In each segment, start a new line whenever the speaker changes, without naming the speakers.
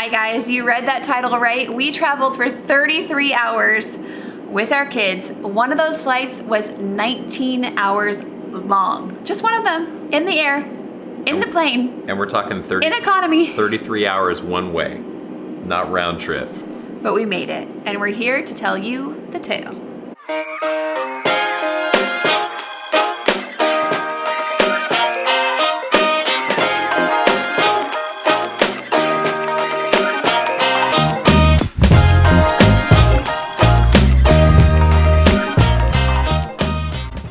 Hi guys, you read that title right. We traveled for 33 hours with our kids. One of those flights was 19 hours long. Just one of them, in the air, in the plane.
And we're talking
in economy.
33 hours one way, not round trip.
But we made it, and we're here to tell you the tale.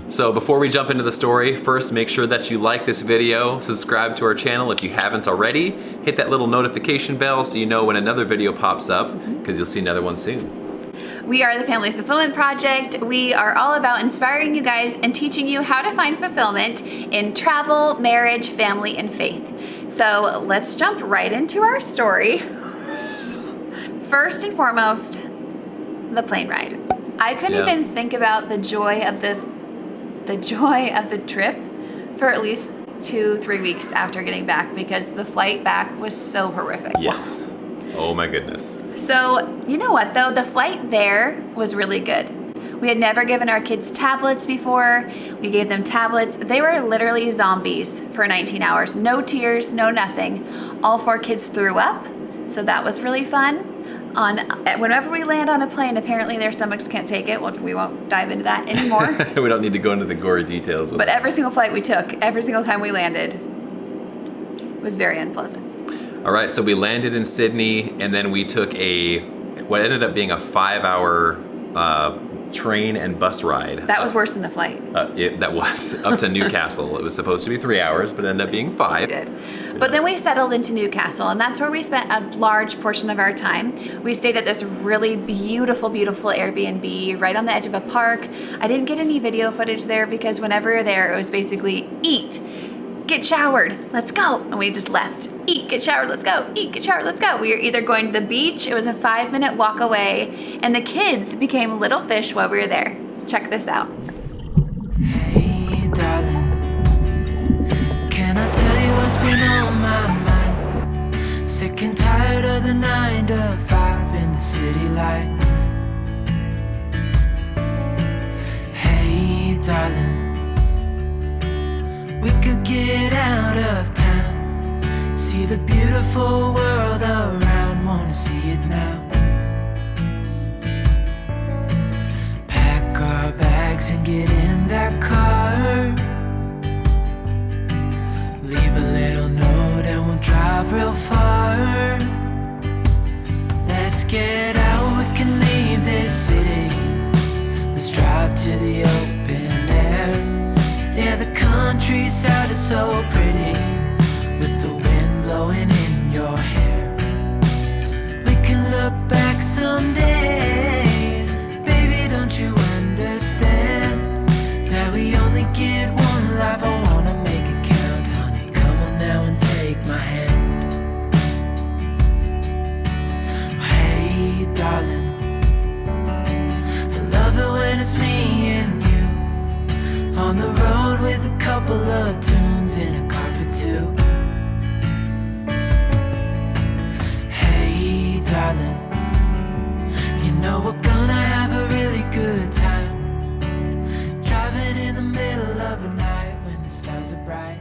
So before we jump into the story, first make sure that you like this video, subscribe to our channel if you haven't already, hit that little notification bell so you know when another video pops up, because you'll see another one soon.
We are the Family Fulfillment Project. We are all about inspiring you guys and teaching you how to find fulfillment in travel, marriage, family, and faith. So let's jump right into our story. First and foremost, the plane ride. I couldn't even think about the joy of the trip for at least 2-3 weeks after getting back, because the flight back was so horrific.
Yes. Oh my goodness.
So, you know what though? The flight there was really good. We had never given our kids tablets before. We gave them tablets. They were literally zombies for 19 hours. No tears, no nothing. All 4 kids threw up, so that was really fun. Whenever we land on a plane, apparently their stomachs can't take it. Well, we won't dive into that anymore.
We don't need to go into the gory details.
But every single flight we took, every single time we landed, was very unpleasant.
All right, so we landed in Sydney, and then we took what ended up being a 5-hour train and bus ride.
That was worse than the flight.
That was up to Newcastle. It was supposed to be 3 hours, but it ended up being 5.
It did. But then we settled into Newcastle, and that's where we spent a large portion of our time. We stayed at this really beautiful, beautiful Airbnb right on the edge of a park. I didn't get any video footage there because whenever we were there, it was basically eat, get showered, let's go. And we just left. Eat, get showered, let's go. Eat, get showered, let's go. We were either going to the beach, it was a 5-minute walk away, and the kids became little fish while we were there. Check this out.
Hey, darling, can I tell you what's been on my mind? Sick and tired of the 9 to 5 in the city life. Hey, darling, we could get out of town, see the beautiful world around, wanna see it now. Pack our bags and get in that car, leave a little note and we'll drive real far. Let's get out, we can leave this city, let's drive to the open air. Yeah, the countryside is so pretty, with the wind blowing in your hair. We can look back someday, baby, don't you understand that we only get one life? I wanna make it count, honey, come on now and take my hand. Hey, darling, I love it when it's me and you on the road with a couple of tunes in a car for 2. Hey, darling, you know we're gonna have a really good time, driving in the middle of the night when the stars are bright.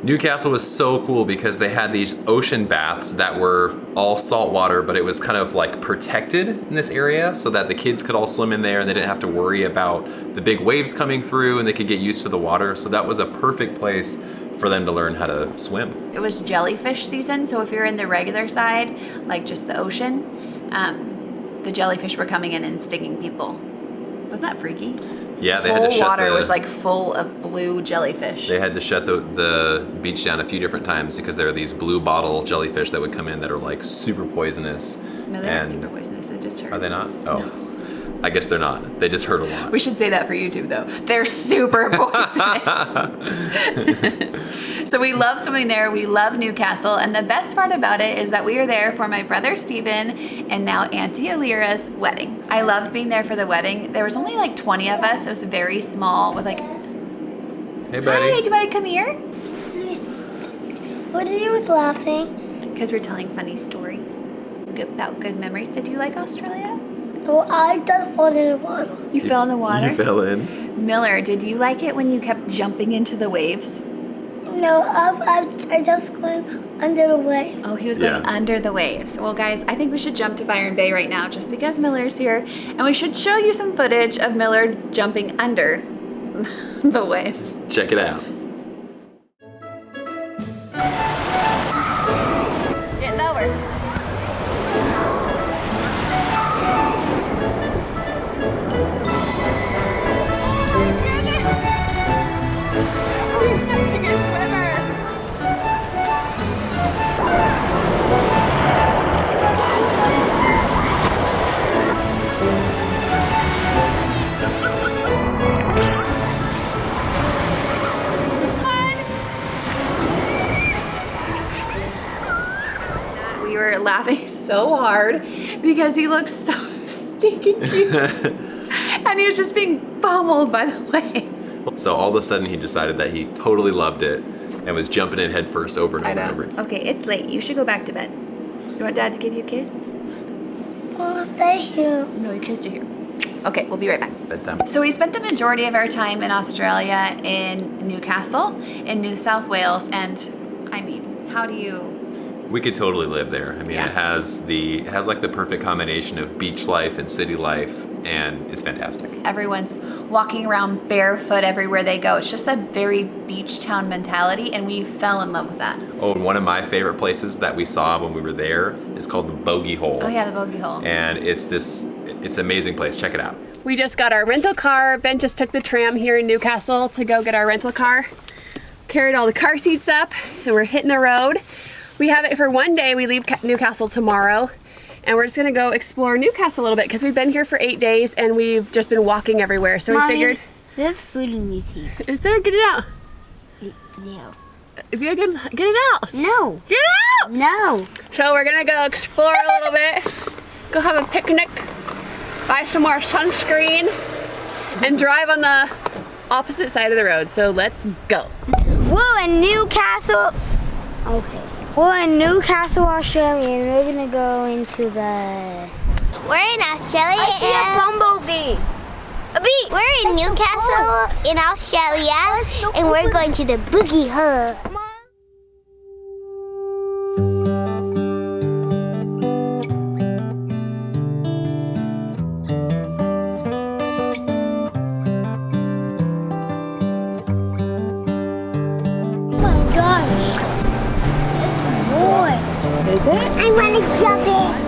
Newcastle was so cool because they had these ocean baths that were all salt water, but it was kind of like protected in this area so that the kids could all swim in there and they didn't have to worry about the big waves coming through, and they could get used to the water. So that was a perfect place for them to learn how to swim.
It was jellyfish season, so if you're in the regular side, like just the ocean, the jellyfish were coming in and stinging people. Wasn't that freaky?
Yeah, they had to shut
water was like full of blue jellyfish.
They had to shut the beach down a few different times because there are these blue bottle jellyfish that would come in that are like super poisonous.
No, they're not super poisonous. They just hurt.
Are they not? Oh. No. I guess they're not. They just hurt a lot.
We should say that for YouTube though. They're super poisonous. So we love swimming there. We love Newcastle. And the best part about it is that we were there for my brother Steven and now Auntie Alira's wedding. I loved being there for the wedding. There was only like 20 of us. It was very small with like,
hey buddy.
Hi, do you want to come here?
What are you laughing?
Because we're telling funny stories about good memories. Did you like Australia?
Oh, I just fall in the water.
You fell in the water?
You fell in.
Miller, did you like it when you kept jumping into the waves?
No, I just went under the waves.
Oh, he was going under the waves. Well, guys, I think we should jump to Byron Bay right now just because Miller's here. And we should show you some footage of Miller jumping under the waves.
Check it out.
Get lower. We were laughing so hard because he looked so stinking cute. And he was just being pummeled by the waves.
So all of a sudden he decided that he totally loved it and was jumping in head first over and over and over.
Okay, it's late. You should go back to bed. You want Dad to give you a kiss?
Oh, thank you.
No, your kiss are here. Okay, we'll be right back.
It's bedtime.
So we spent the majority of our time in Australia in Newcastle, in New South Wales, and I mean, how do you...
We could totally live there. I mean,
Yeah.
it has like the perfect combination of beach life and city life, and it's fantastic.
Everyone's walking around barefoot everywhere they go. It's just a very beach town mentality, and we fell in love with that.
Oh, and one of my favorite places that we saw when we were there is called the Bogey Hole.
Oh yeah, the bogey hole.
And it's an amazing place. Check it out.
We just got our rental car. Ben just took the tram here in Newcastle to go get our rental car. Carried all the car seats up, and we're hitting the road. We have it for one day. We leave Newcastle tomorrow, and we're just gonna go explore Newcastle a little bit because we've been here for 8 days and we've just been walking everywhere. So we figured,
There's food in your teeth.
is there? Get it out.
No.
If you get it out.
No.
Get it out.
No.
So we're gonna go explore a little bit, go have a picnic, buy some more sunscreen, and drive on the opposite side of the road. So let's go.
We're in Newcastle. Okay. We're in Newcastle, Australia, and we're gonna go into the...
We're in Australia
I see a bumblebee. A bee.
we're in Newcastle in Australia and we're going to the boogie hole.
Oh my gosh. It's more.
Is it?
I want to jump in.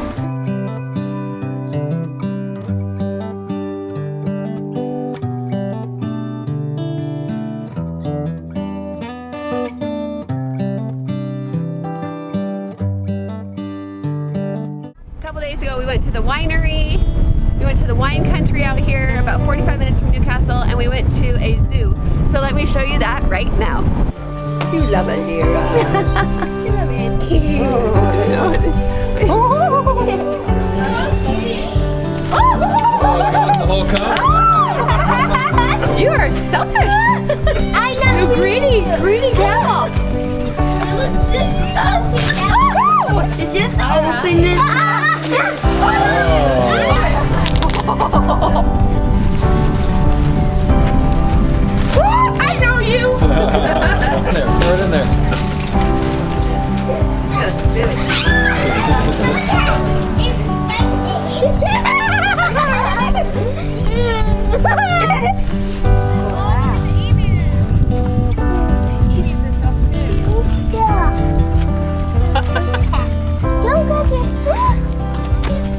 A couple days ago we went to the winery. We went to the wine country out here about 45 minutes from Newcastle, and we went to a zoo. So let me show you that right now. You love it, Lyra. You love it.
That's the whole cup.
You are selfish.
I know.
You greedy cow.
Just open this.
I know you.
Throw it in there.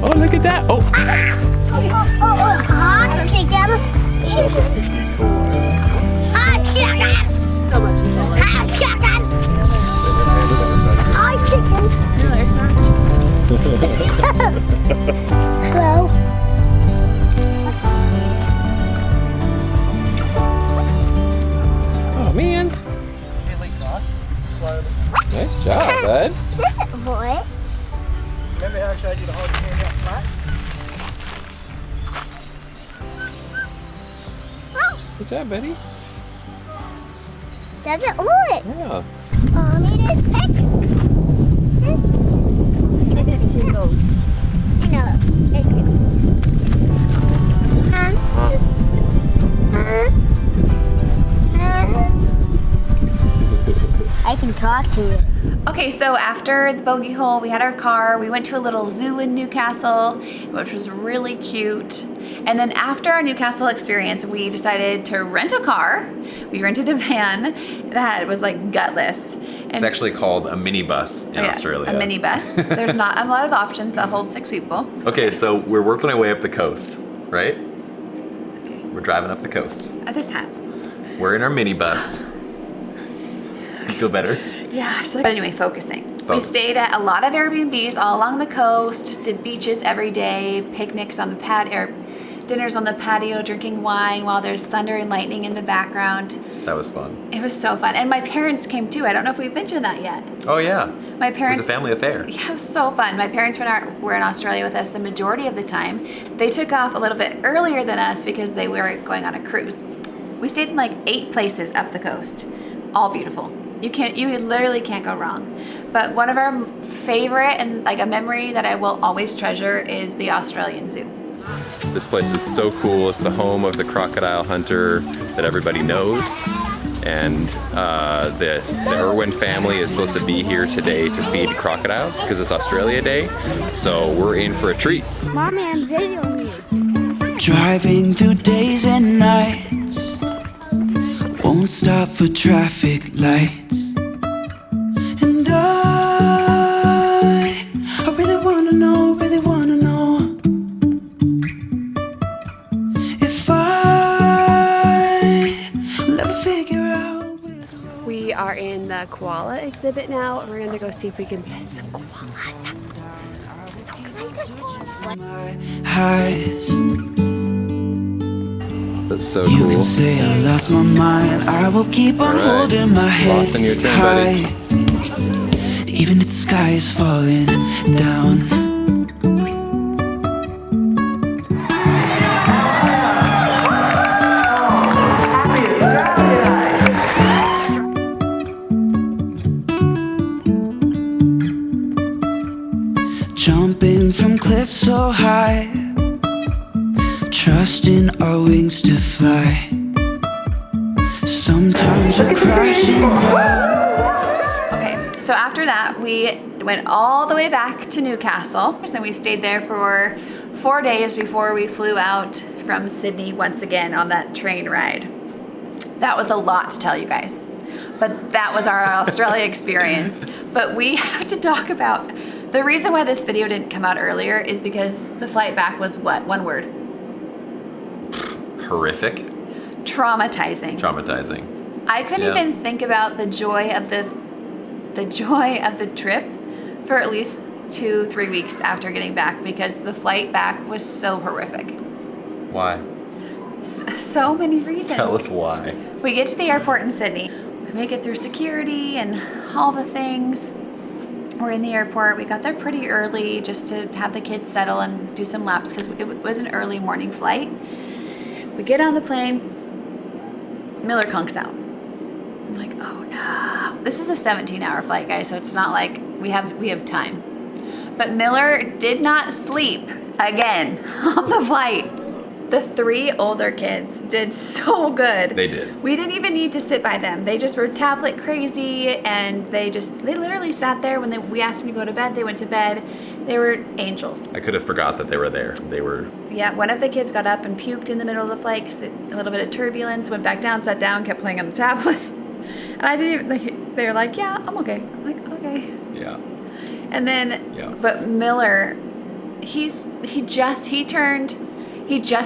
Oh, look at that. Oh.
Hot chicken. Hot chicken.
So much enjoy.
Hot chicken. Hot chicken.
No, there's not.
Hello.
Oh, man. Nice job, bud.
What?
Remember how I showed you to hold your hand out flat?
Good job, buddy.
Does it work?
Yeah.
Oh. Mommy, this pick. This. It's too low. No, it's I can talk to it.
Okay, so after the bogey hole, we had our car. We went to a little zoo in Newcastle, which was really cute. And then after our Newcastle experience, we decided to rent a car. We rented a van that was like gutless.
It's actually called a minibus in Australia.
A minibus. There's not a lot of options that hold 6 people.
Okay, so we're working our way up the coast, right? We're driving up the coast.
At this time.
We're in our minibus. You feel better?
Yeah. But anyway, focusing. We stayed at a lot of Airbnbs all along the coast, did beaches every day, picnics on the dinners on the patio, drinking wine while there's thunder and lightning in the background.
That was fun.
It was so fun. And my parents came too. I don't know if we've mentioned that yet.
Oh yeah.
My parents.
It was a family affair.
Yeah, it was so fun. My parents were in Australia with us the majority of the time. They took off a little bit earlier than us because they were going on a cruise. We stayed in like 8 places up the coast, all beautiful. You literally can't go wrong. But one of our favorite and like a memory that I will always treasure is the Australian Zoo.
This place is so cool. It's the home of the crocodile hunter that everybody knows. And the Irwin family is supposed to be here today to feed crocodiles because it's Australia Day. So we're in for a treat.
Mommy, I'm videoing you.
Driving through days and nights, won't stop for traffic lights. And I really wanna know if I'll ever figure out.
We are in the koala exhibit now, and we're gonna go see if we can pet some koalas. I'm so excited.
My highs.
That's so
You
cool.
can say I lost my mind. I will keep on holding my head
Lost in your turn,
high, even if the sky is falling down. Jumping from cliffs so high, trusting our wings to fly. Sometimes we're crashing down.
Okay, so after that, we went all the way back to Newcastle. So we stayed there for 4 days before we flew out from Sydney once again on that train ride. That was a lot to tell you guys, but that was our Australia experience. But we have to talk about the reason why this video didn't come out earlier is because the flight back was what? One word.
Horrific.
Traumatizing.
Traumatizing.
I couldn't even think about the joy of the trip for at least 2-3 weeks after getting back because the flight back was so horrific.
Why?
So many reasons.
Tell us why.
We get to the airport in Sydney. We make it through security and all the things. We're in the airport. We got there pretty early just to have the kids settle and do some laps because it was an early morning flight. We get on the plane. Miller conks out. I'm like, oh no. This is a 17-hour flight, guys, so it's not like we have time. But Miller did not sleep again on the flight. The 3 older kids did so good.
They did.
We didn't even need to sit by them. They just were tablet crazy, and they literally sat there when we asked them to go to bed. They went to bed. They were angels.
I could have forgot that they were there. They were.
Yeah, one of the kids got up and puked in the middle of the flight because a little bit of turbulence, went back down, sat down, kept playing on the tablet. And I didn't even, they were like, yeah, I'm okay. I'm like, okay.
Yeah.
And then, but Miller, he just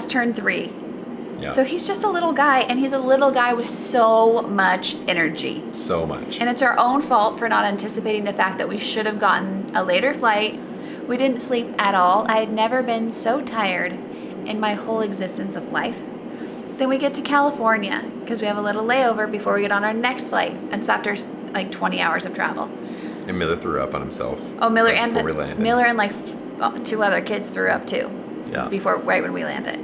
turned 3.
Yeah.
So he's just a little guy, and he's a little guy with so much energy.
So much.
And it's our own fault for not anticipating the fact that we should have gotten a later flight. We didn't sleep at all. I had never been so tired in my whole existence of life. Then we get to California because we have a little layover before we get on our next flight. And it's after like 20 hours of travel.
And Miller threw up on himself.
Oh, Miller
right
and
before we landed.
Miller and like 2 other kids threw up too.
Yeah.
Right when we landed.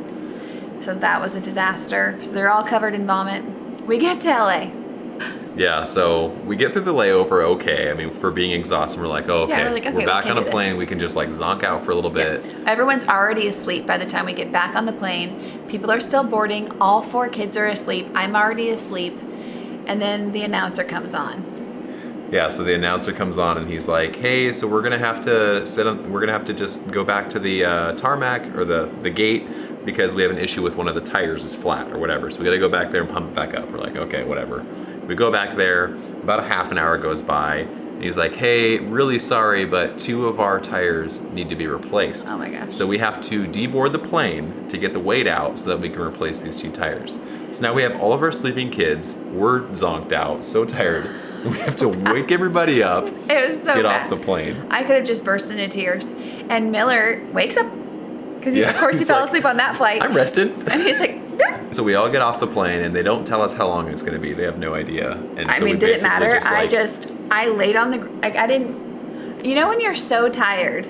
So that was a disaster. So they're all covered in vomit. We get to LA.
Yeah, so we get through the layover okay. I mean, for being exhausted, we're like, oh, okay,
Yeah, we're like, okay,
we're back
we can
on a
do
plane.
this.
We can just like zonk out for a little bit.
Everyone's already asleep by the time we get back on the plane. People are still boarding. All 4 kids are asleep. I'm already asleep. And then the announcer comes on.
Yeah, so the announcer comes on and he's like, hey, so we're gonna have to just go back to the tarmac or the gate because we have an issue with one of the tires is flat or whatever. So we gotta go back there and pump it back up. We're like, okay, whatever. We go back there, about a half an hour goes by, and he's like, hey, really sorry, but 2 of our tires need to be replaced.
Oh my gosh.
So we have to deboard the plane to get the weight out so that we can replace these 2 tires. So now we have all of our sleeping kids, we're zonked out, so tired. We have to wake everybody up,
It was so
get
bad.
off the plane.
I could have just burst into tears. And Miller wakes up because
Yeah,
of course he
he's
fell
like,
asleep on that flight.
I'm rested.
And he's like,
So we all get off the plane and they don't tell us how long it's gonna be. They have no idea. And
I
so
mean,
we
did it
basically
matter?
just, like,
I laid on the, like, I didn't, you know when you're so tired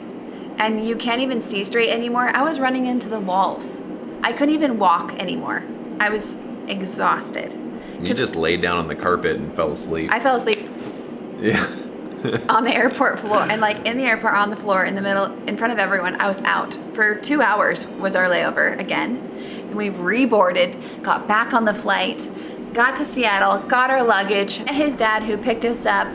and you can't even see straight anymore? I was running into the walls. I couldn't even walk anymore. I was exhausted.
you just laid down on the carpet and fell asleep.
I fell asleep
Yeah.
on the airport floor and like in the airport on the floor in the middle, in front of everyone. I was out for 2 hours was our layover again. And we reboarded, got back on the flight, got to Seattle, got our luggage, his dad who picked us up.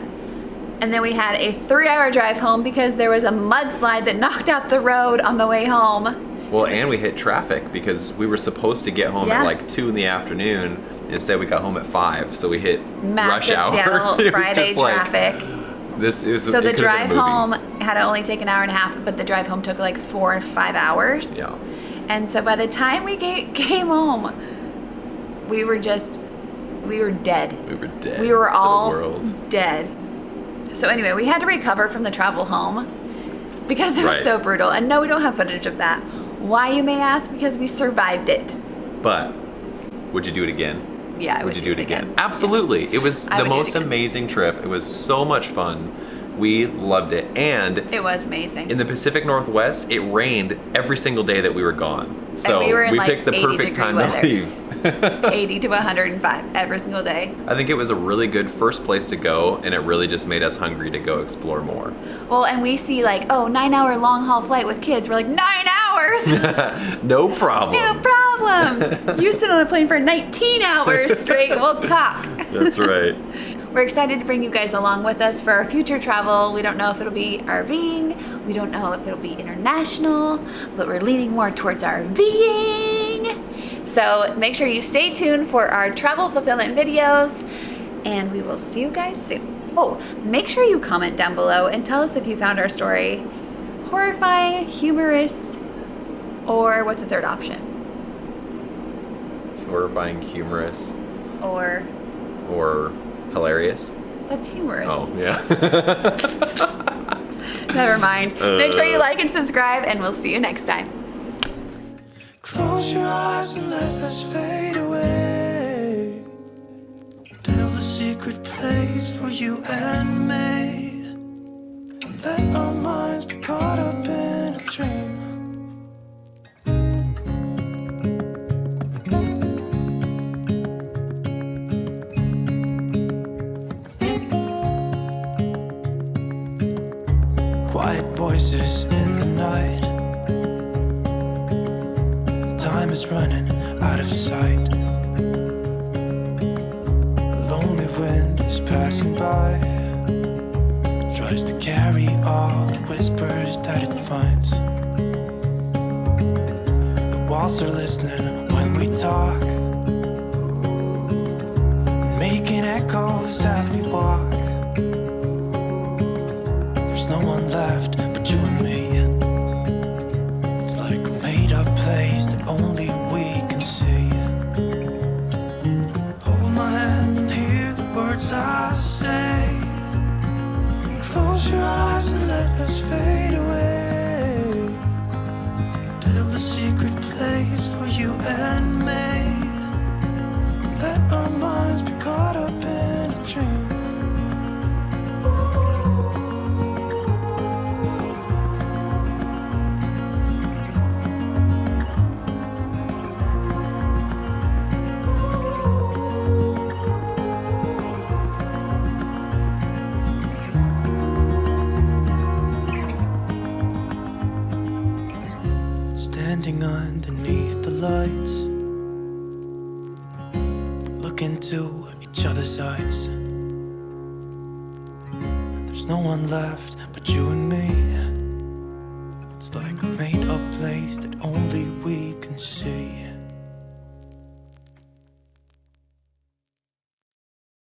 And then we had a 3-hour drive home because there was a mudslide that knocked out the road on the way home.
Well, and we hit traffic because we were supposed to get home
Yeah.
at like 2 in the afternoon. Instead, we got home at 5, so we hit
Massive
rush hour.
Seattle
It was
Friday
just like,
traffic.
So
The drive home had only taken an hour and a half, but the drive home took like 4 or 5 hours.
Yeah.
And so by the time we came home, we were dead.
We were dead.
We were
to the
all
world.
dead. So anyway, we had to recover from the travel home because it was
Right.
so brutal. And no, we don't have footage of that. Why, you may ask? Because we survived it.
But would you do it again?
Yeah, I
Would you do it again? Absolutely. It was
I
the
would do it
most
again.
amazing trip. It was so much fun. We loved it. And
It was amazing.
in the Pacific Northwest, it rained every single day that we were gone. So
we were in, like,
picked the
80
perfect
degree
time
weather.
to leave.
80 to 105 every single day.
I think it was a really good first place to go, and it really just made us hungry to go explore more.
Well, and we see like, 9-hour long haul flight with kids. We're like, 9 hours?
No problem.
No problem. You sit on a plane for 19 hours straight. We'll talk.
That's right.
We're excited to bring you guys along with us for our future travel. We don't know if it'll be RVing. We don't know if it'll be international, but we're leaning more towards RVing. So make sure you stay tuned for our travel fulfillment videos, and we will see you guys soon. Oh, make sure you comment down below and tell us if you found our story horrifying, humorous, or what's the third option?
Horrifying, humorous,
Or
or hilarious.
that's humorous.
Oh, yeah.
Never mind. Make sure you like and subscribe, and we'll see you next time.
Close your eyes and let us fade away. Build a secret place for you and me. Let our minds be caught up in a dream. Quiet voices in the night. Time is running out of sight. A lonely wind is passing by. Tries to carry all the whispers that it finds. The walls are listening when we talk, making echoes as we walk. There's no one left but you and me. It's like a made-up place that only we can see. Hold my hand and hear the words I say. Close your eyes and let us fade away. Build a secret place for you and me. Let our minds be caught up in a dream. dancing underneath the lights. Look into each other's eyes. There's no one left but you and me. It's like a made up